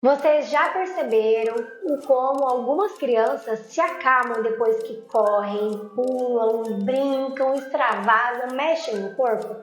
Vocês já perceberam o como algumas crianças se acalmam depois que correm, pulam, brincam, extravasam, mexem no corpo?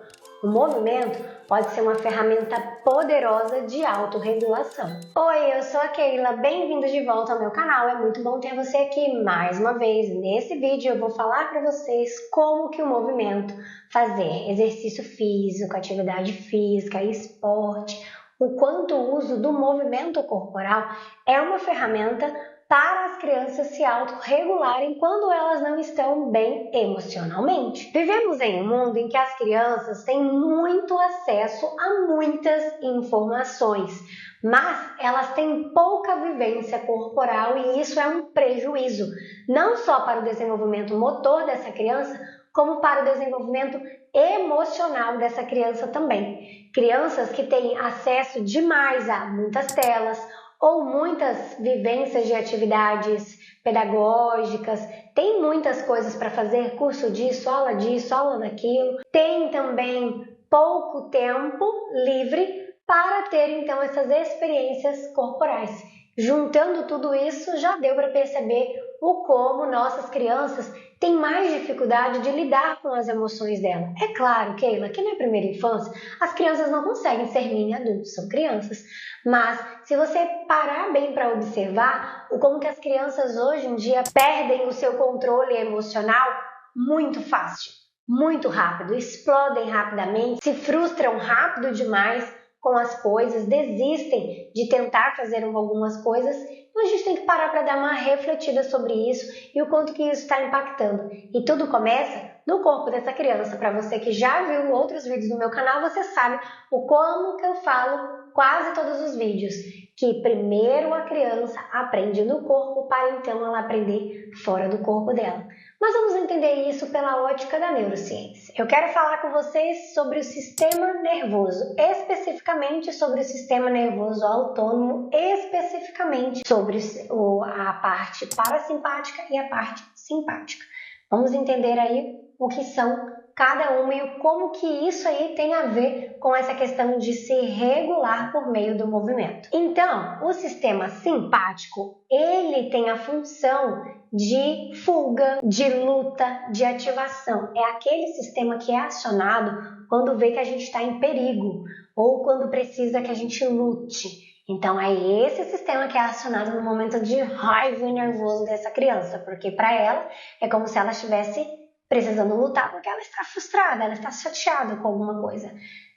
O movimento pode ser uma ferramenta poderosa de autorregulação. Oi, eu sou a Keila, bem-vindos de volta ao meu canal, é muito bom ter você aqui mais uma vez. Nesse vídeo eu vou falar para vocês como que o movimento, fazer exercício físico, atividade física, esporte, o quanto o uso do movimento corporal é uma ferramenta para as crianças se autorregularem quando elas não estão bem emocionalmente. Vivemos em um mundo em que as crianças têm muito acesso a muitas informações, mas elas têm pouca vivência corporal e isso é um prejuízo, não só para o desenvolvimento motor dessa criança, como para o desenvolvimento emocional dessa criança também. Crianças que têm acesso demais a muitas telas ou muitas vivências de atividades pedagógicas, tem muitas coisas para fazer, curso disso, aula daquilo, tem também pouco tempo livre para ter então essas experiências corporais. Juntando tudo isso, já deu para perceber o como nossas crianças têm mais dificuldade de lidar com as emoções dela. É claro, Keila, que na primeira infância as crianças não conseguem ser mini adultos, são crianças. Mas se você parar bem para observar o como que as crianças hoje em dia perdem o seu controle emocional muito fácil, muito rápido, explodem rapidamente, se frustram rápido demais com as coisas, desistem de tentar fazer algumas coisas, então a gente tem que parar para dar uma refletida sobre isso e o quanto que isso está impactando. E tudo começa no corpo dessa criança. Para você que já viu outros vídeos no meu canal, você sabe o como que eu falo quase todos os vídeos, que primeiro a criança aprende no corpo para então ela aprender fora do corpo dela. Mas vamos entender isso pela ótica da neurociência. Eu quero falar com vocês sobre o sistema nervoso, especificamente sobre o sistema nervoso autônomo, especificamente sobre a parte parasimpática e a parte simpática. Vamos entender aí o que são cada uma e como que isso aí tem a ver com essa questão de se regular por meio do movimento. Então, o sistema simpático, ele tem a função de fuga, de luta, de ativação. É aquele sistema que é acionado quando vê que a gente está em perigo ou quando precisa que a gente lute. Então, é esse sistema que é acionado no momento de raiva e nervoso dessa criança, porque para ela é como se ela estivesse precisando lutar porque ela está frustrada, ela está chateada com alguma coisa.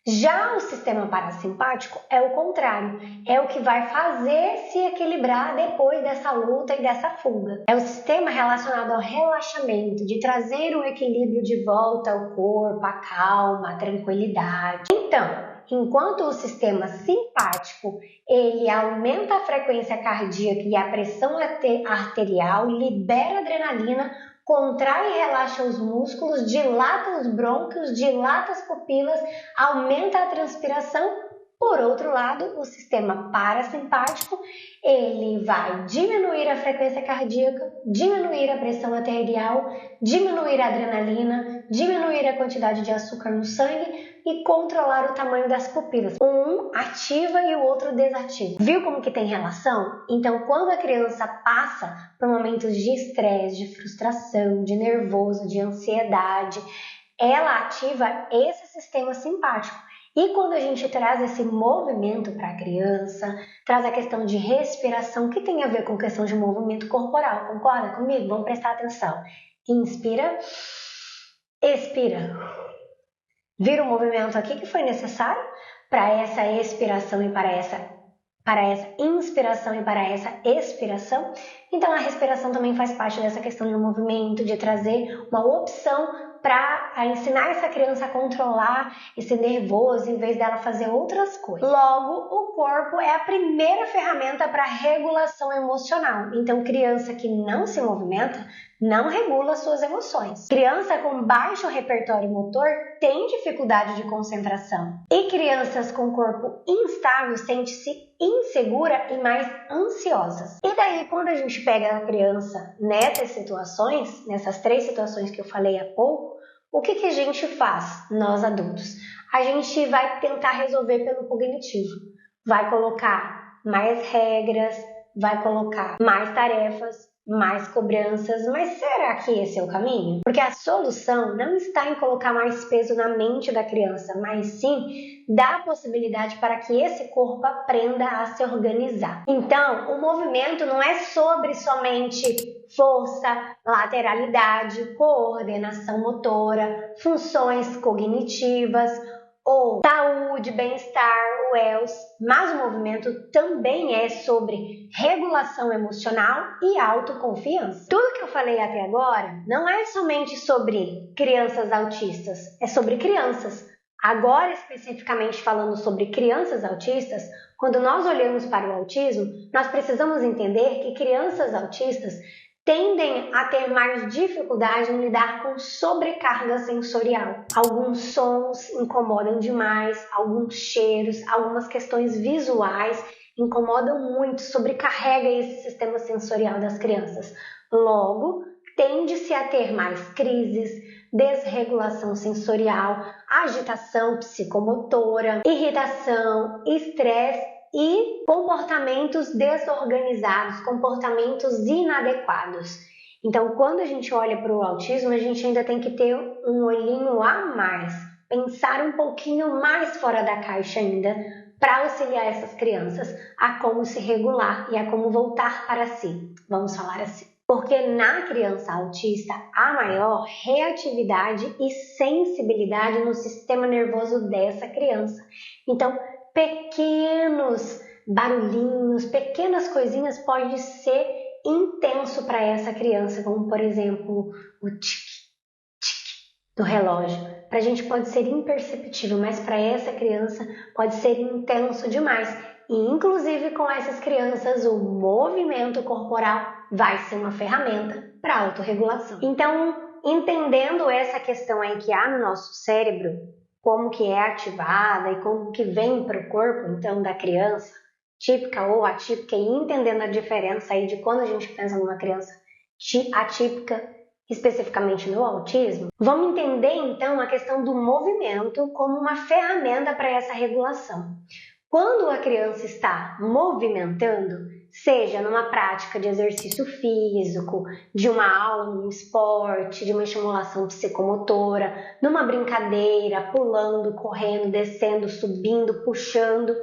Já o sistema parasimpático é o contrário, é o que vai fazer se equilibrar depois dessa luta e dessa fuga. É o sistema relacionado ao relaxamento, de trazer o equilíbrio de volta ao corpo, a calma, a tranquilidade. Então, enquanto o sistema simpático ele aumenta a frequência cardíaca e a pressão arterial, libera adrenalina, contrai e relaxa os músculos, dilata os brônquios, dilata as pupilas, aumenta a transpiração. Por outro lado, o sistema parasimpático, ele vai diminuir a frequência cardíaca, diminuir a pressão arterial, diminuir a adrenalina, diminuir a quantidade de açúcar no sangue e controlar o tamanho das pupilas. Um ativa e o outro desativa. Viu como que tem relação? Então, quando a criança passa por momentos de estresse, de frustração, de nervoso, de ansiedade, ela ativa esse sistema simpático. E quando a gente traz esse movimento para a criança, traz a questão de respiração, que tem a ver com questão de movimento corporal, concorda comigo? Vamos prestar atenção. Inspira, expira. Vira o movimento aqui que foi necessário para essa expiração e para essa inspiração e para essa expiração. Então a respiração também faz parte dessa questão de movimento, de trazer uma opção para ensinar essa criança a controlar esse nervoso em vez dela fazer outras coisas. Logo, o corpo é a primeira ferramenta para regulação emocional. Então, criança que não se movimenta não regula suas emoções. Criança com baixo repertório motor tem dificuldade de concentração. E crianças com corpo instável sentem-se insegura e mais ansiosas. E daí, quando a gente pega a criança nessas situações, nessas 3 situações que eu falei há pouco, o que a gente faz, nós adultos? A gente vai tentar resolver pelo cognitivo. Vai colocar mais regras, vai colocar mais tarefas, mais cobranças, mas será que esse é o caminho? Porque a solução não está em colocar mais peso na mente da criança, mas sim dar a possibilidade para que esse corpo aprenda a se organizar. Então, o movimento não é sobre somente força, lateralidade, coordenação motora, funções cognitivas ou saúde, bem-estar, WELS, mas o movimento também é sobre regulação emocional e autoconfiança. Tudo que eu falei até agora não é somente sobre crianças autistas, é sobre crianças. Agora, especificamente falando sobre crianças autistas, quando nós olhamos para o autismo, nós precisamos entender que crianças autistas tendem a ter mais dificuldade em lidar com sobrecarga sensorial. Alguns sons incomodam demais, alguns cheiros, algumas questões visuais incomodam muito, sobrecarrega esse sistema sensorial das crianças. Logo, tende-se a ter mais crises, desregulação sensorial, agitação psicomotora, irritação, estresse e comportamentos desorganizados, comportamentos inadequados. Então, quando a gente olha para o autismo, a gente ainda tem que ter um olhinho a mais, pensar um pouquinho mais fora da caixa ainda, para auxiliar essas crianças a como se regular e a como voltar para si, vamos falar assim. Porque na criança autista há maior reatividade e sensibilidade no sistema nervoso dessa criança. Então, pequenos barulhinhos, pequenas coisinhas pode ser intenso para essa criança, como por exemplo o tique-tique do relógio. Para a gente pode ser imperceptível, mas para essa criança pode ser intenso demais. E inclusive com essas crianças o movimento corporal vai ser uma ferramenta para autorregulação. Então, entendendo essa questão aí que há no nosso cérebro, como que é ativada e como que vem para o corpo, então, da criança, típica ou atípica, e entendendo a diferença aí de quando a gente pensa numa criança atípica, especificamente no autismo, vamos entender, então, a questão do movimento como uma ferramenta para essa regulação. Quando a criança está movimentando, seja numa prática de exercício físico, de uma aula num esporte, de uma estimulação psicomotora, numa brincadeira, pulando, correndo, descendo, subindo, puxando,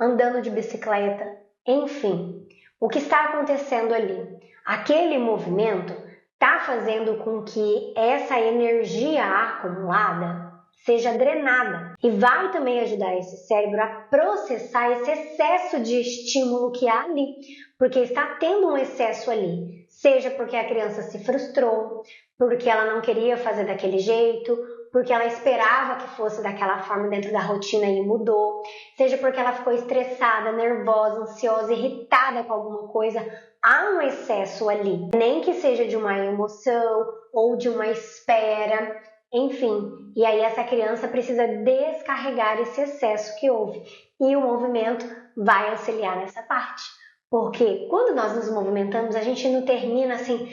andando de bicicleta, enfim, o que está acontecendo ali? Aquele movimento está fazendo com que essa energia acumulada seja drenada e vai também ajudar esse cérebro a processar esse excesso de estímulo que há ali, porque está tendo um excesso ali, seja porque a criança se frustrou, porque ela não queria fazer daquele jeito, porque ela esperava que fosse daquela forma dentro da rotina e mudou, seja porque ela ficou estressada, nervosa, ansiosa, irritada com alguma coisa, há um excesso ali, nem que seja de uma emoção ou de uma espera, enfim, e aí essa criança precisa descarregar esse excesso que houve e o movimento vai auxiliar nessa parte, porque quando nós nos movimentamos a gente não termina assim,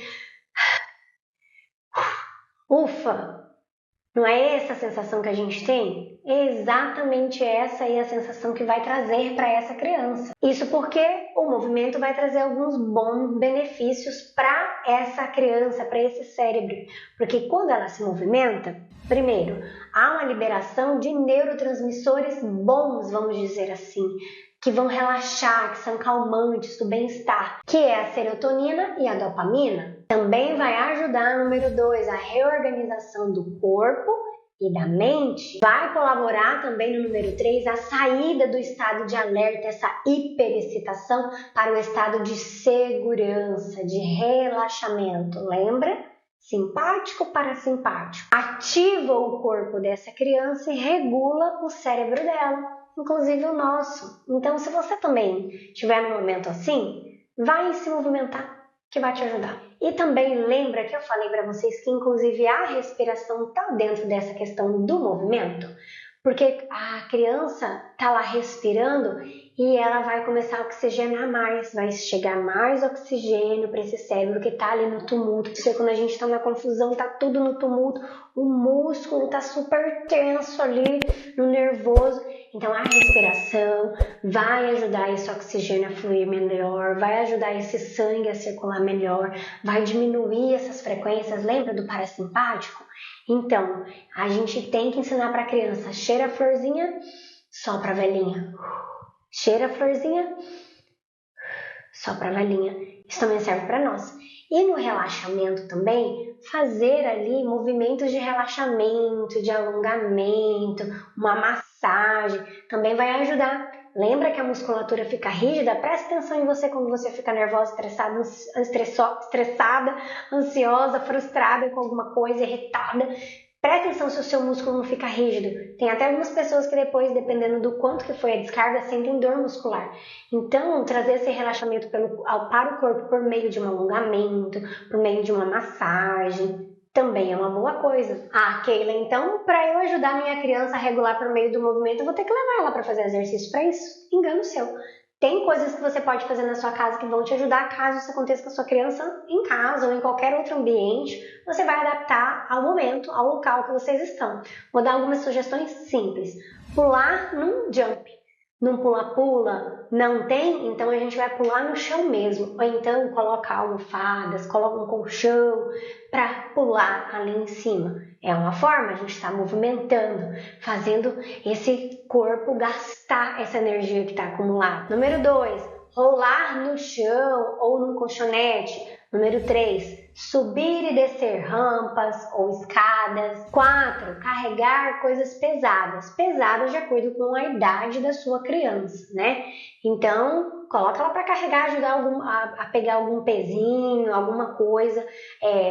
ufa, não é essa a sensação que a gente tem? É exatamente essa aí a sensação que vai trazer para essa criança. Isso porque o movimento vai trazer alguns bons benefícios para essa criança, para esse cérebro. Porque quando ela se movimenta, primeiro, há uma liberação de neurotransmissores bons, vamos dizer assim, que vão relaxar, que são calmantes do bem-estar, que é a serotonina e a dopamina. Também vai ajudar, número 2, a reorganização do corpo e da mente. Vai colaborar também no número 3, a saída do estado de alerta, essa hiperexcitação, para o estado de segurança, de relaxamento. Lembra? Simpático parasimpático. Ativa o corpo dessa criança e regula o cérebro dela, inclusive o nosso. Então, se você também estiver num momento assim, vai se movimentar, que vai te ajudar. E também lembra que eu falei para vocês que inclusive a respiração está dentro dessa questão do movimento, porque a criança está lá respirando e ela vai começar a oxigenar mais, vai chegar mais oxigênio para esse cérebro que está ali no tumulto. Porque quando a gente está na confusão, está tudo no tumulto, o músculo está super tenso ali, no nervoso. Então a respiração vai ajudar esse oxigênio a fluir melhor, vai ajudar esse sangue a circular melhor, vai diminuir essas frequências. Lembra do parasimpático? Então, a gente tem que ensinar para a criança: cheira a florzinha, sopra a velhinha. Cheira a florzinha, sopra a velhinha. Isso também serve para nós. E no relaxamento também, fazer ali movimentos de relaxamento, de alongamento, uma massagem, também vai ajudar. Lembra que a musculatura fica rígida? Presta atenção em você quando você fica nervosa, estressada, ansiosa, frustrada com alguma coisa, irritada. Presta atenção se o seu músculo não fica rígido. Tem até algumas pessoas que depois, dependendo do quanto que foi a descarga, sentem dor muscular. Então, trazer esse relaxamento para o corpo por meio de um alongamento, por meio de uma massagem, também é uma boa coisa. Ah, Keila, então para eu ajudar minha criança a regular por meio do movimento, eu vou ter que levar ela para fazer exercício para isso? Engano seu. Tem coisas que você pode fazer na sua casa que vão te ajudar caso isso aconteça com a sua criança em casa ou em qualquer outro ambiente. Você vai adaptar ao momento, ao local que vocês estão. Vou dar algumas sugestões simples. Pular num jump. Num pula-pula não tem? Então a gente vai pular no chão mesmo. Ou então coloca almofadas, coloca um colchão para pular ali em cima. É uma forma, a gente está movimentando, fazendo esse corpo gastar essa energia que está acumulada. Número 2, rolar no chão ou num colchonete. Número 3, subir e descer rampas ou escadas. 4, carregar coisas pesadas. Pesadas de acordo com a idade da sua criança, né? Então, coloca ela para carregar, ajudar a pegar algum pezinho, alguma coisa.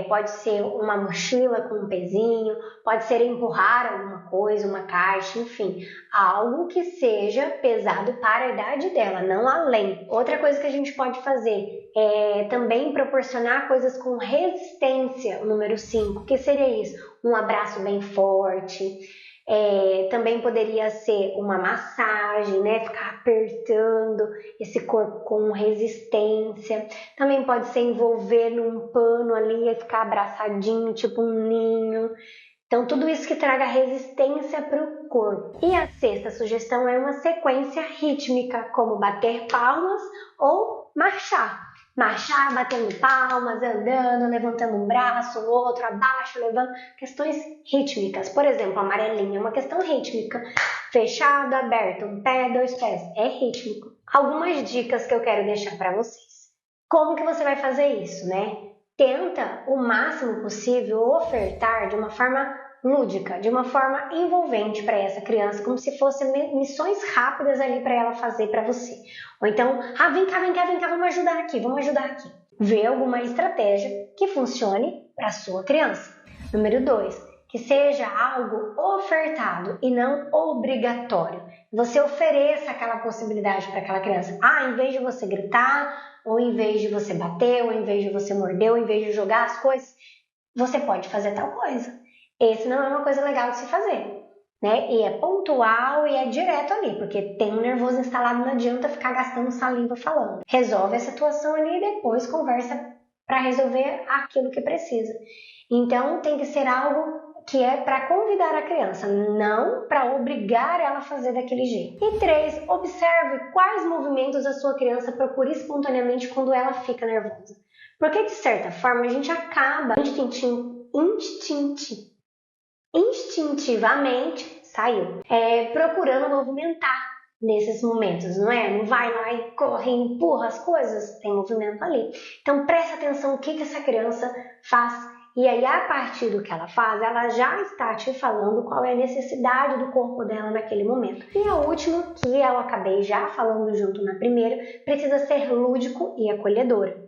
Pode ser uma mochila com um pezinho, pode ser empurrar alguma coisa, uma caixa, enfim. Algo que seja pesado para a idade dela, não além. Outra coisa que a gente pode fazer é também proporcionar coisas com resistência, o número 5. O que seria isso? Um abraço bem forte. Também poderia ser uma massagem, né? Ficar apertando esse corpo com resistência. Também pode ser envolver num pano ali e ficar abraçadinho, tipo um ninho. Então, tudo isso que traga resistência para o corpo. E a sexta sugestão é uma sequência rítmica, como bater palmas ou marchar. Marchar, batendo palmas, andando, levantando um braço, o outro, abaixo, levando. Questões rítmicas. Por exemplo, amarelinha é uma questão rítmica. Fechado, aberto, um pé, 2 pés. É rítmico. Algumas dicas que eu quero deixar para vocês. Como que você vai fazer isso, né? Tenta o máximo possível ofertar de uma forma lúdica, de uma forma envolvente para essa criança, como se fossem missões rápidas ali para ela fazer para você. Ou então, vem cá, vamos ajudar aqui. Vê alguma estratégia que funcione para a sua criança. Número 2, que seja algo ofertado e não obrigatório. Você ofereça aquela possibilidade para aquela criança. Em vez de você gritar, ou em vez de você bater, ou em vez de você morder, ou em vez de jogar as coisas, você pode fazer tal coisa. Esse não é uma coisa legal de se fazer, né? E é pontual e é direto ali, porque tem um nervoso instalado, não adianta ficar gastando saliva falando. Resolve a situação ali e depois conversa para resolver aquilo que precisa. Então tem que ser algo que é para convidar a criança, não para obrigar ela a fazer daquele jeito. E 3, observe quais movimentos a sua criança procura espontaneamente quando ela fica nervosa. Porque de certa forma a gente acaba instintivamente procurando movimentar nesses momentos, não é? Não vai lá e corre, empurra as coisas, tem movimento ali. Então presta atenção o que essa criança faz. E aí, a partir do que ela faz, ela já está te falando qual é a necessidade do corpo dela naquele momento. E a última, que eu acabei já falando junto na primeira, precisa ser lúdico e acolhedora.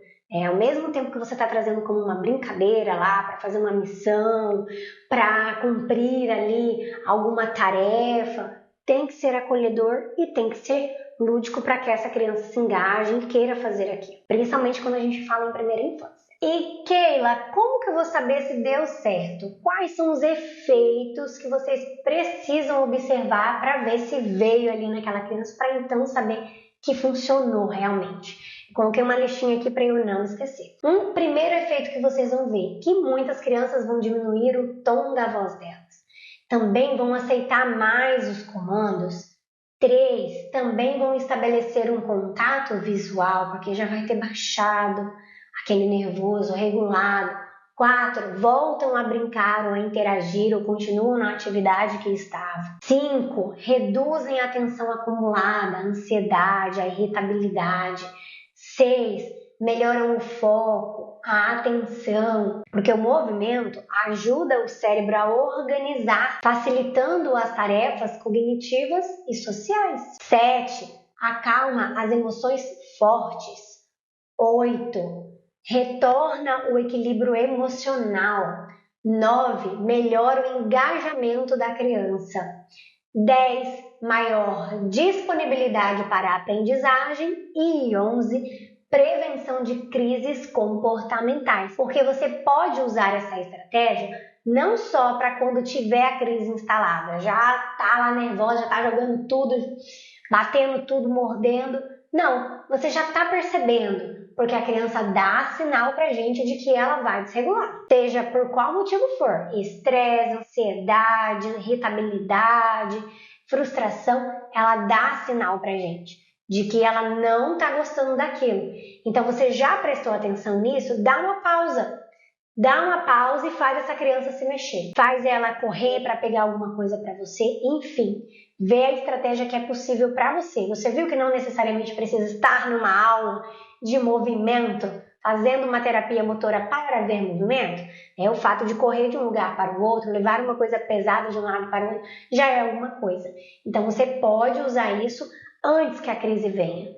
Ao mesmo tempo que você está trazendo como uma brincadeira lá, para fazer uma missão, para cumprir ali alguma tarefa, tem que ser acolhedor e tem que ser lúdico para que essa criança se engaje e queira fazer aquilo. Principalmente quando a gente fala em primeira infância. E Keila, como que eu vou saber se deu certo? Quais são os efeitos que vocês precisam observar para ver se veio ali naquela criança, para então saber que funcionou realmente? Coloquei uma listinha aqui para eu não esquecer. Um primeiro efeito que vocês vão ver, que muitas crianças vão diminuir o tom da voz delas. também vão aceitar mais os comandos. 3, também vão estabelecer um contato visual, porque já vai ter baixado aquele nervoso regulado. 4, voltam a brincar ou a interagir ou continuam na atividade que estavam. 5, reduzem a tensão acumulada, a ansiedade, a irritabilidade. 6, melhoram o foco, a atenção, porque o movimento ajuda o cérebro a organizar, facilitando as tarefas cognitivas e sociais. 7, acalma as emoções fortes. 8, retorna o equilíbrio emocional. 9, melhora o engajamento da criança. 10, maior disponibilidade para a aprendizagem. E 11, prevenção de crises comportamentais. Porque você pode usar essa estratégia não só para quando tiver a crise instalada, já tá lá nervosa, já tá jogando tudo, batendo tudo, mordendo. Não, você já tá percebendo, porque a criança dá sinal pra gente de que ela vai desregular. Seja por qual motivo for, estresse, ansiedade, irritabilidade, frustração, ela dá sinal pra gente de que ela não tá gostando daquilo. Então você já prestou atenção nisso? Dá uma pausa. Dá uma pausa e faz essa criança se mexer. Faz ela correr para pegar alguma coisa para você, enfim. Vê a estratégia que é possível para você. Você viu que não necessariamente precisa estar numa aula de movimento, fazendo uma terapia motora para ver movimento? O fato de correr de um lugar para o outro, levar uma coisa pesada de um lado para o outro, já é alguma coisa. Então você pode usar isso antes que a crise venha,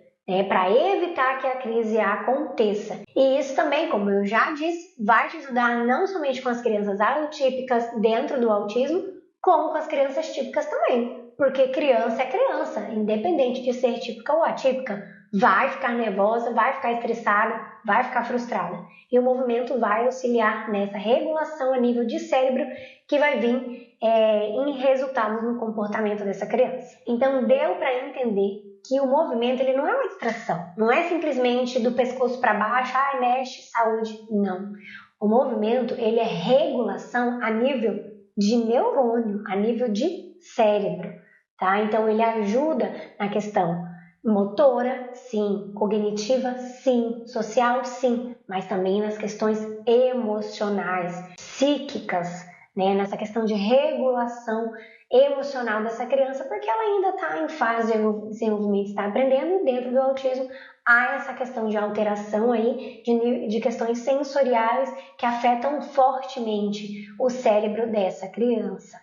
para evitar que a crise aconteça. E isso também, como eu já disse, vai te ajudar não somente com as crianças atípicas dentro do autismo, como com as crianças típicas também. Porque criança é criança, independente de ser típica ou atípica, vai ficar nervosa, vai ficar estressada, vai ficar frustrada. E o movimento vai auxiliar nessa regulação a nível de cérebro que vai vir em resultados no comportamento dessa criança. Então deu para entender que o movimento ele não é uma distração, não é simplesmente do pescoço para baixo, mexe, saúde, não. O movimento ele é regulação a nível de neurônio, a nível de cérebro, tá? Então ele ajuda na questão motora, sim, cognitiva, sim, social, sim, mas também nas questões emocionais, psíquicas, nessa questão de regulação emocional dessa criança, porque ela ainda está em fase de desenvolvimento, está aprendendo, e dentro do autismo há essa questão de alteração aí, de questões sensoriais que afetam fortemente o cérebro dessa criança.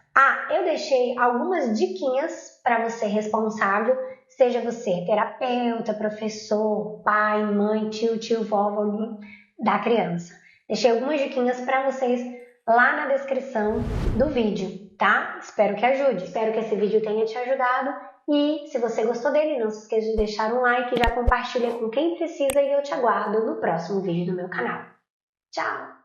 Eu deixei algumas diquinhas para você responsável, seja você terapeuta, professor, pai, mãe, tio, vovó da criança. Deixei algumas diquinhas para vocês lá na descrição do vídeo, tá? Espero que ajude, espero que esse vídeo tenha te ajudado e se você gostou dele, não se esqueça de deixar um like e já compartilha com quem precisa e eu te aguardo no próximo vídeo do meu canal. Tchau!